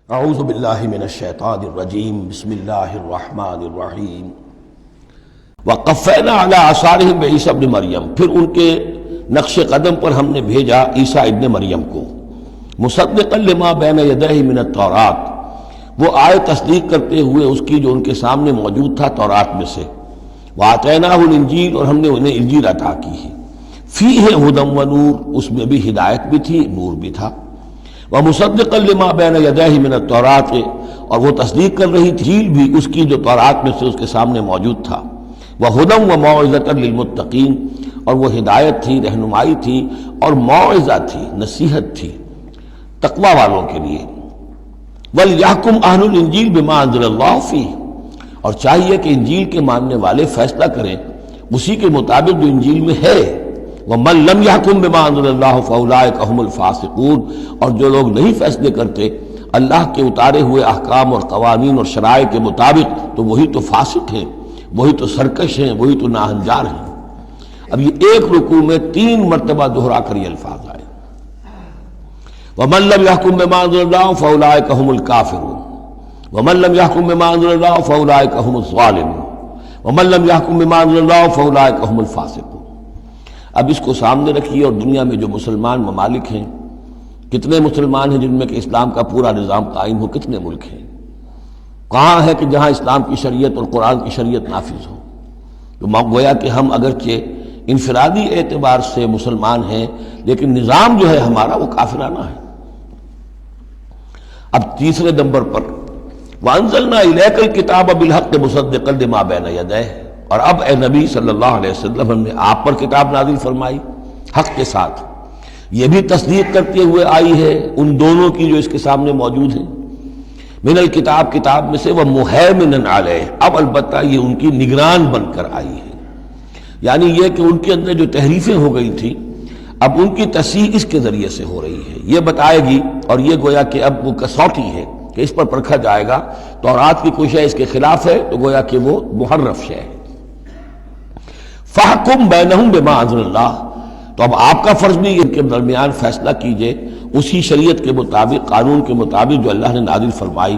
اعوذ باللہ من الشیطان الرجیم بسم اللہ الرحمن الرحیم وقفینا علی آثارہم بعیسی ابن مریم، پھر ان کے نقش قدم پر ہم نے بھیجا عیسیٰ ابن مریم کو، مصدقا لما بین یدیہ من التوراۃ، وہ آئے تصدیق کرتے ہوئے اس کی جو ان کے سامنے موجود تھا تورات میں سے، وآتیناہ الانجیل، اور ہم نے انہیں انجیل عطا کی ہے، فیہ ھدی و نور، اس میں بھی ہدایت بھی تھی نور بھی تھا، ومصدقا لما بین یدیہ من التوراۃ، اور وہ تصدیق کر رہی تھی انجیل بھی اس کی جو تورات میں سے اس کے سامنے موجود تھا، وہدی و موعظۃ للمتقین، اور وہ ہدایت تھی، رہنمائی تھی اور موعظہ تھی، نصیحت تھی تقوی والوں کے لیے۔ وَلْيَحْكُمْ أَهْلُ الْإِنْجِيلِ بِمَا أَنزَلَ اللَّهُ فِيهِ، اور چاہیے کہ انجیل کے ماننے والے فیصلہ کریں اسی کے مطابق جو انجیل میں ہے۔ وَمَنْ لَمْ يَحْكُمْ بِمَا أَنزَلَ اللَّهُ فَأُولَٰئِكَ هُمُ الْفَاسِقُونَ، اور جو لوگ نہیں فیصلے کرتے اللہ کے اتارے ہوئے احکام اور قوانین اور شرائع کے مطابق، تو وہی تو فاسق ہیں، وہی تو سرکش ہیں، وہی تو ناہنجار ہیں۔ اب یہ ایک رکوع میں 3 مرتبہ دہرا کر یہ الفاظ آئے، وَمَن لَّمْ يَحْكُم بِمَا أَنزَلَ اللَّهُ فَأُولَٰئِكَ هُمُ الْكَافِرُونَ وَمَن لَّمْ يَحْكُم بِمَا أَنزَلَ اللَّهُ فَأُولَٰئِكَ هُمُ الظَّالِمُونَ وَمَن لَّمْ يَحْكُم بِمَا أَنزَلَ اللَّهُ فَأُولَٰئِكَ هُمُ الْفَاسِقُونَ۔ اب اس کو سامنے رکھیے، اور دنیا میں جو مسلمان ممالک ہیں، کتنے مسلمان ہیں جن میں کہ اسلام کا پورا نظام قائم ہو، کتنے ملک ہیں، کہاں ہے کہ جہاں اسلام کی شریعت اور قرآن کی شریعت نافذ ہو؟ تو گویا کہ ہم اگرچہ انفرادی اعتبار سے مسلمان ہیں، لیکن نظام جو ہے ہمارا وہ کافرانہ ہے۔ اب تیسرے نمبر پر وَأَنزَلْنَا إِلَيْكَ الْكِتَابَ بِالْحَقِّ مُصَدِّقًا لِمَا بَيْنَ يَدَيْهِ، اور اب اے نبی صلی اللہ علیہ وسلم ہم نے آپ پر کتاب نازل فرمائی حق کے ساتھ، یہ بھی تصدیق کرتے ہوئے آئی ہے ان دونوں کی جو اس کے سامنے موجود ہیں، من الکتاب، کتاب میں سے، وَمُهَيْمِنًا عَلَيْهِ، اب البتہ یہ ان کی نگران بن کر آئی ہے، یعنی یہ کہ ان کے اندر جو تحریفیں ہو گئی تھیں اب ان کی تصحیح اس کے ذریعے سے ہو رہی ہے، یہ بتائے گی، اور یہ گویا کہ اب وہ کسوٹی ہے کہ اس پر پرکھا جائے گا، تورات کی کوئی شے اس کے خلاف ہے تو گویا کہ وہ محرف شے ہے۔ فَحْكُم بَيْنَهُم بِمَا أَنزَلَ اللَّهُ، تو اب آپ کا فرض بھی ان کے درمیان فیصلہ کیجئے اسی شریعت کے مطابق، قانون کے مطابق جو اللہ نے نازل فرمائی۔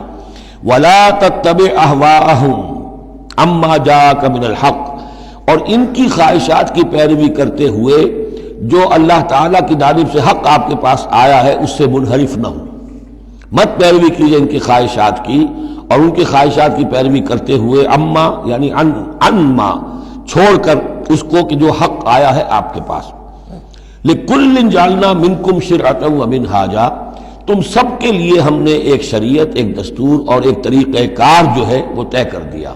وَلَا تَتَّبِعْ أَهْوَاءَهُمْ عَمَّا جَاءَكَ مِنَ الْحَقِّ، اور ان کی خواہشات کی پیروی کرتے ہوئے جو اللہ تعالیٰ کی جانب سے حق آپ کے پاس آیا ہے اس سے منحرف نہ ہو، مت پیروی کیجئے ان کی خواہشات کی، اور ان کی خواہشات کی پیروی کرتے ہوئے اما یعنی انما چھوڑ کر اس کو کہ جو حق آیا ہے آپ کے پاس۔ لِكُلٍّ جَعَلْنَا مِنْكُمْ شِرْعَةً وَمِنْهَاجًا، تم سب کے لیے ہم نے ایک شریعت، ایک دستور اور ایک طریقہ کار جو ہے وہ طے کر دیا۔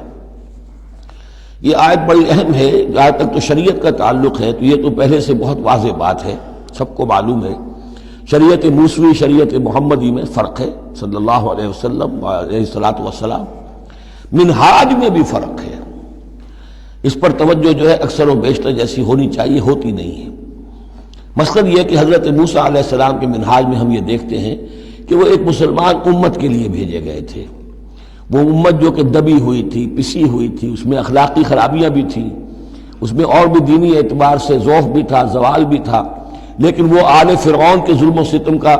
یہ آیت بڑی اہم ہے، جہاں تک تو شریعت کا تعلق ہے تو یہ تو پہلے سے بہت واضح بات ہے، سب کو معلوم ہے، شریعت موسوی شریعت محمدی میں فرق ہے، صلی اللہ علیہ وسلم علیہ الصلاۃ والسلام، منہاج میں بھی فرق ہے، اس پر توجہ جو ہے اکثر و بیشتر جیسی ہونی چاہیے ہوتی نہیں ہے۔ مقصد یہ کہ حضرت موسیٰ علیہ السلام کے منہاج میں ہم یہ دیکھتے ہیں کہ وہ ایک مسلمان امت کے لیے بھیجے گئے تھے، وہ امت جو کہ دبی ہوئی تھی، پسی ہوئی تھی، اس میں اخلاقی خرابیاں بھی تھیں، اس میں اور بھی دینی اعتبار سے ضعف بھی تھا، زوال بھی تھا، لیکن وہ آل فرعون کے ظلم و ستم کا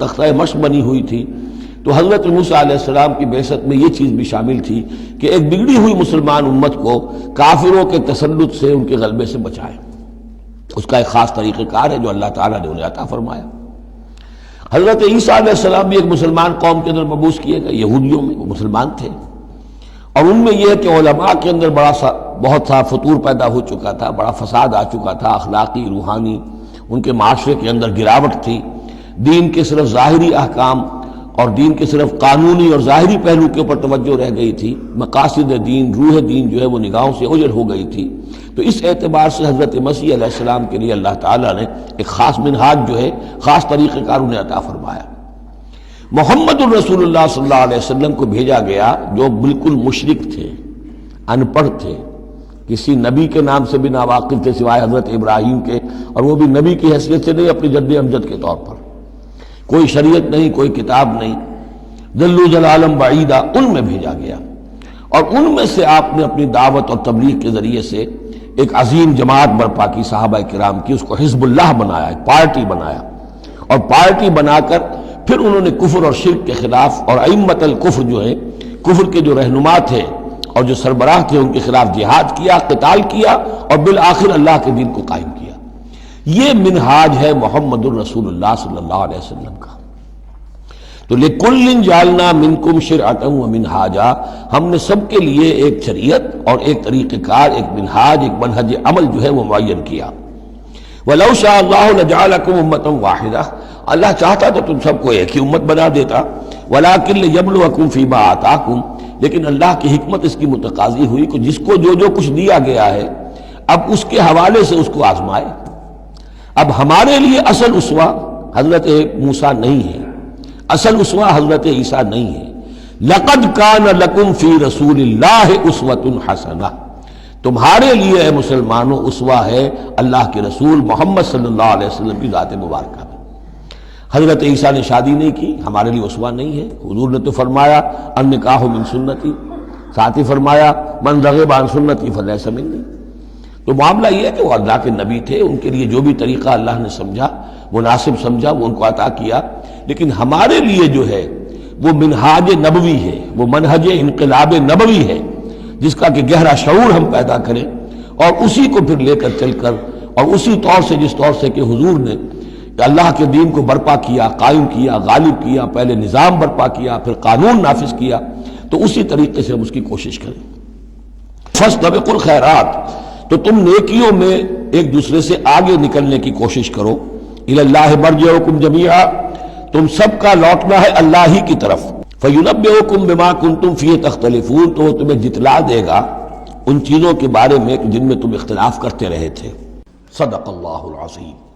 تختہ مشق بنی ہوئی تھی۔ تو حضرت موسیٰ علیہ السلام کی بعثت میں یہ چیز بھی شامل تھی کہ ایک بگڑی ہوئی مسلمان امت کو کافروں کے تسلط سے، ان کے غلبے سے بچائے، اس کا ایک خاص طریقہ کار ہے جو اللہ تعالیٰ نے انہیں عطا فرمایا۔ حضرت عیسیٰ علیہ السلام بھی ایک مسلمان قوم کے اندر مبعوث کیے گئے، یہودیوں میں، وہ مسلمان تھے، اور ان میں یہ کہ علماء کے اندر بہت سا فطور پیدا ہو چکا تھا، بڑا فساد آ چکا تھا، اخلاقی، روحانی، ان کے معاشرے کے اندر گراوٹ تھی، دین کے صرف ظاہری احکام اور دین کے صرف قانونی اور ظاہری پہلو کے اوپر توجہ رہ گئی تھی، مقاصد دین، روح دین جو ہے وہ نگاہوں سے اوجھل ہو گئی تھی۔ تو اس اعتبار سے حضرت مسیح علیہ السلام کے لیے اللہ تعالیٰ نے ایک خاص منہاج جو ہے، خاص طریقہ کار انہیں عطا فرمایا۔ محمد الرسول اللہ صلی اللہ علیہ وسلم کو بھیجا گیا جو بالکل مشرک تھے، ان پڑھ تھے، کسی نبی کے نام سے بھی ناواقف تھے سوائے حضرت ابراہیم کے، اور وہ بھی نبی کی حیثیت سے نہیں، اپنی جد امجد کے طور پر، کوئی شریعت نہیں، کوئی کتاب نہیں، ضلوا ضلالا بعیدا، ان میں بھیجا گیا، اور ان میں سے آپ نے اپنی دعوت اور تبلیغ کے ذریعے سے ایک عظیم جماعت برپا کی صحابہ کرام کی، اس کو حزب اللہ بنایا، ایک پارٹی بنایا، اور پارٹی بنا کر پھر انہوں نے کفر اور شرک کے خلاف اور ائمۃ الکفر جو ہیں، کفر کے جو رہنما تھے اور جو سربراہ تھے، ان کے خلاف جہاد کیا، قتال کیا، اور بالآخر اللہ کے دین کو قائم کیا۔ یہ منہاج ہے محمد الرسول اللہ صلی اللہ علیہ وسلم کا۔ تو لِكُلٍّ جَعَلْنَا مِنْكُمْ شِرْعَةً وَمِنْهَاجًا، ہم نے سب کے لیے ایک شریعت اور ایک طریقہ کار، ایک منہاج، ایک منہج عمل جو ہے وہ معین کیا۔ وَلَوْ شَاءَ اللَّهُ لَجَعَلَكُمْ أُمَّةً وَاحِدَةً، اللہ چاہتا تو تم سب کو ایک ہی امت بنا دیتا، وَلَكِنْ لِيَبْلُوَكُمْ فِي مَا آتَاكُمْ، لیکن اللہ کی حکمت اس کی متقاضی ہوئی کہ جس کو جو کچھ دیا گیا ہے اب اس کے حوالے سے اس کو آزمائے۔ اب ہمارے لیے اصل اسوہ حضرت موسیٰ نہیں ہے، اصل اسوہ حضرت عیسیٰ نہیں ہے۔ لَقَدْ كَانَ لَكُمْ فِي رَسُولِ اللَّهِ أُسْوَةٌ حَسَنَةٌ، تمہارے لیے اے مسلمانوں اسوہ ہے اللہ کے رسول محمد صلی اللہ علیہ وسلم کی ذات مبارکہ میں۔ حضرت عیسیٰ نے شادی نہیں کی، ہمارے لیے اسوہ نہیں ہے۔ حضور نے تو فرمایا النکاح من سنتی، ساتھ ہی فرمایا من رغب عن سنتی فلیس منی۔ تو معاملہ یہ ہے کہ وہ اللہ کے نبی تھے، ان کے لیے جو بھی طریقہ اللہ نے سمجھا، مناسب سمجھا، وہ ان کو عطا کیا، لیکن ہمارے لیے جو ہے وہ منہاج نبوی ہے، وہ منہج انقلاب نبوی ہے، جس کا کہ گہرا شعور ہم پیدا کریں اور اسی کو پھر لے کر چل کر، اور اسی طور سے جس طور سے کہ حضور نے اللہ کے دین کو برپا کیا، قائم کیا، غالب کیا، پہلے نظام برپا کیا، پھر قانون نافذ کیا، تو اسی طریقے سے ہم اس کی کوشش کریں۔ فاستبقوا الخیرات، تو تم نیکیوں میں ایک دوسرے سے آگے نکلنے کی کوشش کرو۔ الی اللہ مرجعکم جمیعا، تم سب کا لوٹنا ہے اللہ ہی کی طرف۔ فینبئکم بما کنتم فیہ تختلفون، تو وہ تمہیں جتلا دے گا ان چیزوں کے بارے میں جن میں تم اختلاف کرتے رہے تھے۔ صدق اللہ العظیم۔